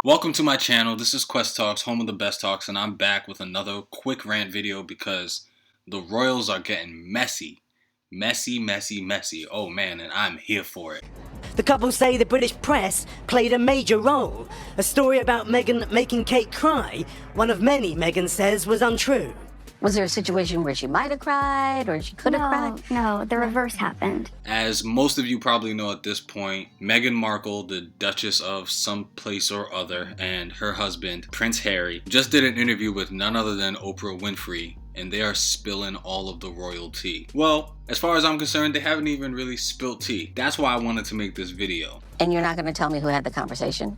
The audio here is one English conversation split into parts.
Welcome to my channel. This is Quest Talks, home of the best talks, and I'm back with another quick rant video because the royals are getting messy. Messy. Oh man, and I'm here for it. The couple say the British press played a major role. A story about Meghan making Kate cry, one of many Meghan says was untrue. Was there a situation where she might have cried or she could have cried? No, the reverse happened. As most of you probably know at this point, Meghan Markle, the Duchess of some place or other, and her husband, Prince Harry, just did an interview with none other than Oprah Winfrey, and they are spilling all of the royal tea. Well, as far as I'm concerned, they haven't even really spilled tea. That's why I wanted to make this video. And you're not going to tell me who had the conversation?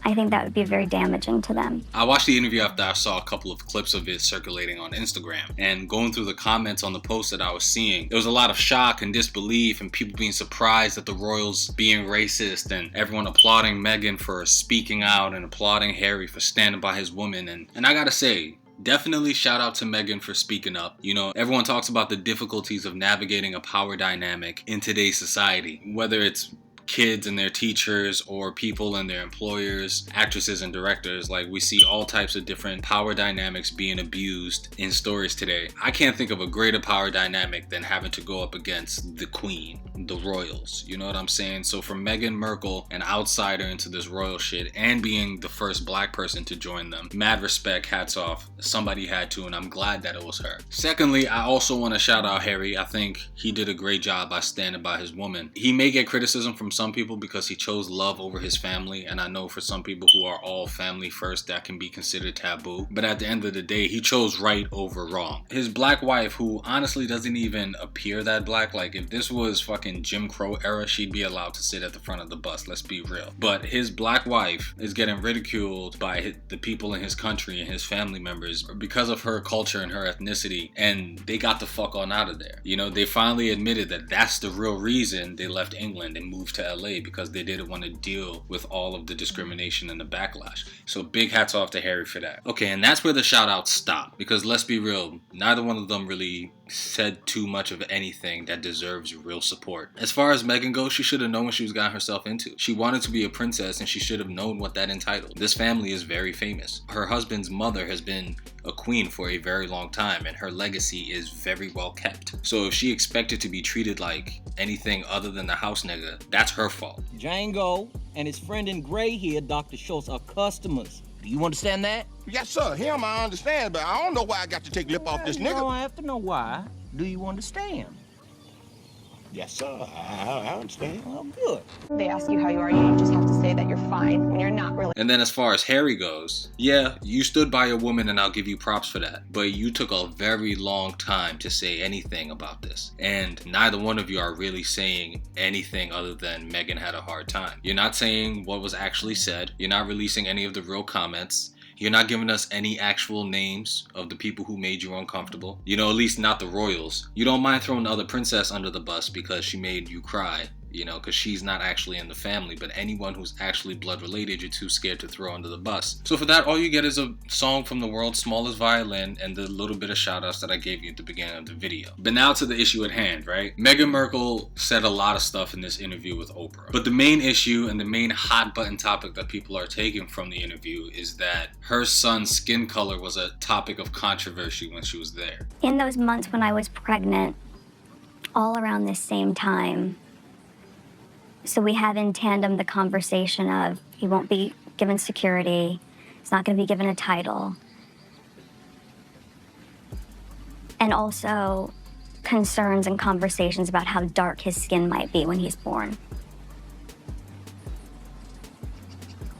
I think that would be very damaging to them. I watched the interview after I saw a couple of clips of it circulating on Instagram, and going through the comments on the post that I was seeing, there was a lot of shock and disbelief and people being surprised at the royals being racist and everyone applauding Meghan for speaking out and applauding Harry for standing by his woman. And I gotta say, definitely shout out to Meghan for speaking up. You know, everyone talks about the difficulties of navigating a power dynamic in today's society, whether it's kids and their teachers or people and their employers, actresses and directors. Like, we see all types of different power dynamics being abused in stories today. I can't think of a greater power dynamic than having to go up against the queen, the royals, you know what I'm saying? So for Meghan Markle, an outsider into this royal shit, and being the first black person to join them, mad respect, hats off. Somebody had to, and I'm glad that it was her. Secondly, I also want to shout out Harry. I think he did a great job by standing by his woman. He may get criticism from some people because he chose love over his family, and I know for some people who are all family first, that can be considered taboo, but at the end of the day, he chose right over wrong. His black wife, who honestly doesn't even appear that black, like if this was fucking Jim Crow era, she'd be allowed to sit at the front of the bus, let's be real. But his black wife is getting ridiculed by the people in his country and his family members because of her culture and her ethnicity, and they got the fuck on out of there. You know, they finally admitted that that's the real reason they left England and moved to LA, because they didn't want to deal with all of the discrimination and the backlash. So big hats off to Harry for that. Okay, and that's where the shout outs stop, because let's be real, neither one of them really said too much of anything that deserves real support. As far as Meghan goes, she should have known what she was getting herself into. She wanted to be a princess, and she should have known what that entitled. This family is very famous. Her husband's mother has been a queen for a very long time, and her legacy is very well kept. So if she expected to be treated like anything other than the house nigga, that's her fault. Django and his friend in gray here, Dr. Schultz, are customers. Do you understand that? Yes, sir. Him, I understand, but I don't know why I got to take lip off this You nigga. don't have to know why. Do you understand? Yes, sir. I understand. Well, good. They ask you how you are, you just have to say that you're fine when you're not really. And then as far as Harry goes, yeah, you stood by your woman and I'll give you props for that. But you took a very long time to say anything about this. And neither one of you are really saying anything other than Meghan had a hard time. You're not saying what was actually said. You're not releasing any of the real comments. You're not giving us any actual names of the people who made you uncomfortable. You know, at least not the royals. You don't mind throwing the other princess under the bus because she made you cry, you know, because she's not actually in the family. But anyone who's actually blood related, you're too scared to throw under the bus. So for that, all you get is a song from the world's smallest violin and the little bit of shout outs that I gave you at the beginning of the video. But now to the issue at hand, right? Meghan Markle said a lot of stuff in this interview with Oprah. But the main issue and the main hot button topic that people are taking from the interview is that her son's skin color was a topic of controversy when she was there. In those months when I was pregnant, all around this same time, so we have in tandem the conversation of he won't be given security, he's not going to be given a title, and also concerns and conversations about how dark his skin might be when he's born.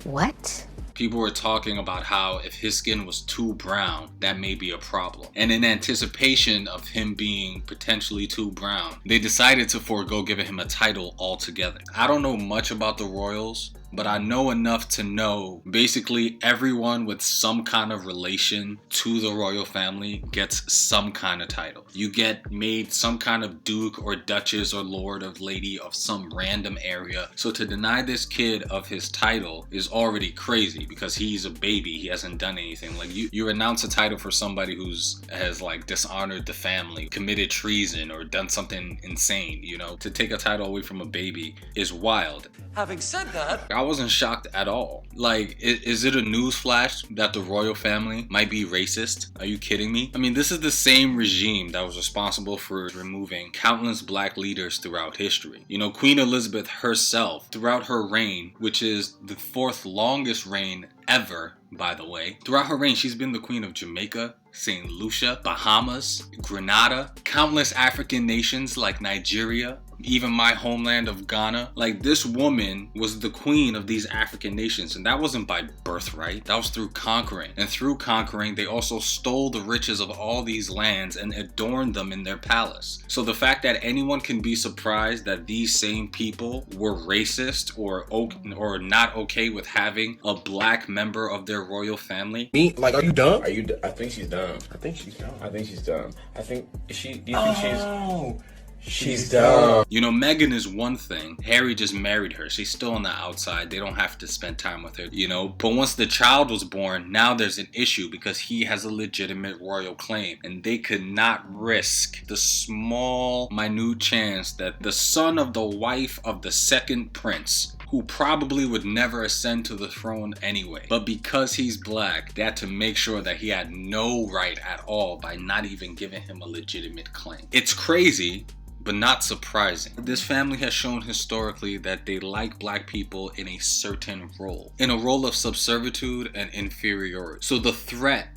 What? People were talking about how if his skin was too brown, that may be a problem. And in anticipation of him being potentially too brown, they decided to forego giving him a title altogether. I don't know much about the royals, but I know enough to know basically everyone with some kind of relation to the royal family gets some kind of title. You get made some kind of duke or duchess or lord or lady of some random area. So to deny this kid of his title is already crazy because he's a baby. He hasn't done anything. Like you announce a title for somebody who's has like dishonored the family, committed treason, or done something insane, you know. To take a title away from a baby is wild. Having said that, I wasn't shocked at all. Like, is it a newsflash that the royal family might be racist? Are you kidding me? I mean, this is the same regime that was responsible for removing countless black leaders throughout history. You know, Queen Elizabeth herself, throughout her reign, which is the 4th longest reign ever, by the way. Throughout her reign, she's been the queen of Jamaica, St. Lucia, Bahamas, Grenada, countless African nations like Nigeria, even my homeland of Ghana. Like, this woman was the queen of these African nations, and that wasn't by birthright. That was through conquering. And through conquering, they also stole the riches of all these lands and adorned them in their palace. So the fact that anyone can be surprised that these same people were racist or not okay with having a black member of their royal family. Me? Like, are you dumb? Are you? I think she's dumb. I think she's dumb. I think she's dumb. I think do you think she's dumb. You know, Meghan is one thing. Harry just married her. She's still on the outside. They don't have to spend time with her, you know. But once the child was born, now there's an issue because he has a legitimate royal claim. And they could not risk the small, minute chance that the son of the wife of the second prince, who probably would never ascend to the throne anyway, but because he's black, they had to make sure that he had no right at all by not even giving him a legitimate claim. It's crazy, but not surprising. This family has shown historically that they like black people in a certain role, in a role of subservitude and inferiority. So the threat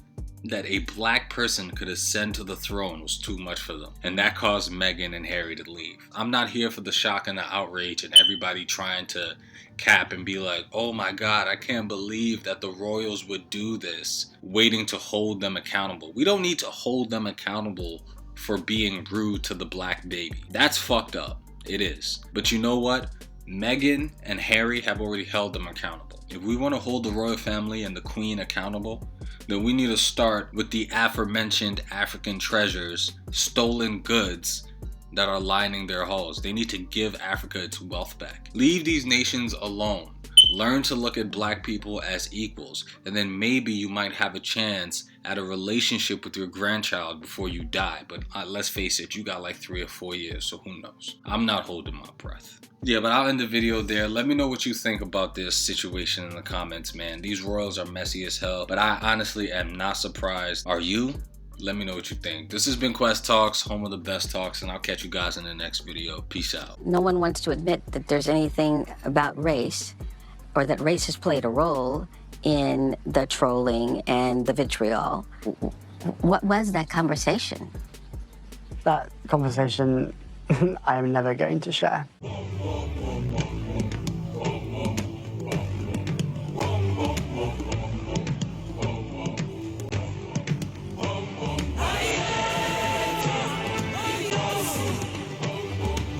that a black person could ascend to the throne was too much for them, and that caused Meghan and Harry to leave. I'm not here for the shock and the outrage and everybody trying to cap and be like, oh my god, I can't believe that the royals would do this, waiting to hold them accountable. We don't need to hold them accountable for being rude to the black baby. That's fucked up. It is. But you know what? Meghan and Harry have already held them accountable. If we want to hold the royal family and the queen accountable, then we need to start with the aforementioned African treasures, stolen goods that are lining their halls. They need to give Africa its wealth back. Leave these nations alone. Learn to look at black people as equals, and then maybe you might have a chance at a relationship with your grandchild before you die. But let's face it, you got like 3 or 4 years, so who knows? I'm not holding my breath. Yeah, but I'll end the video there. Let me know what you think about this situation in the comments, man. These royals are messy as hell, but I honestly am not surprised. Are you? Let me know what you think. This has been Quest Talks, home of the best talks, and I'll catch you guys in the next video. Peace out. No one wants to admit that there's anything about race or that race has played a role in the trolling and the vitriol. What was that conversation? That conversation I am never going to share.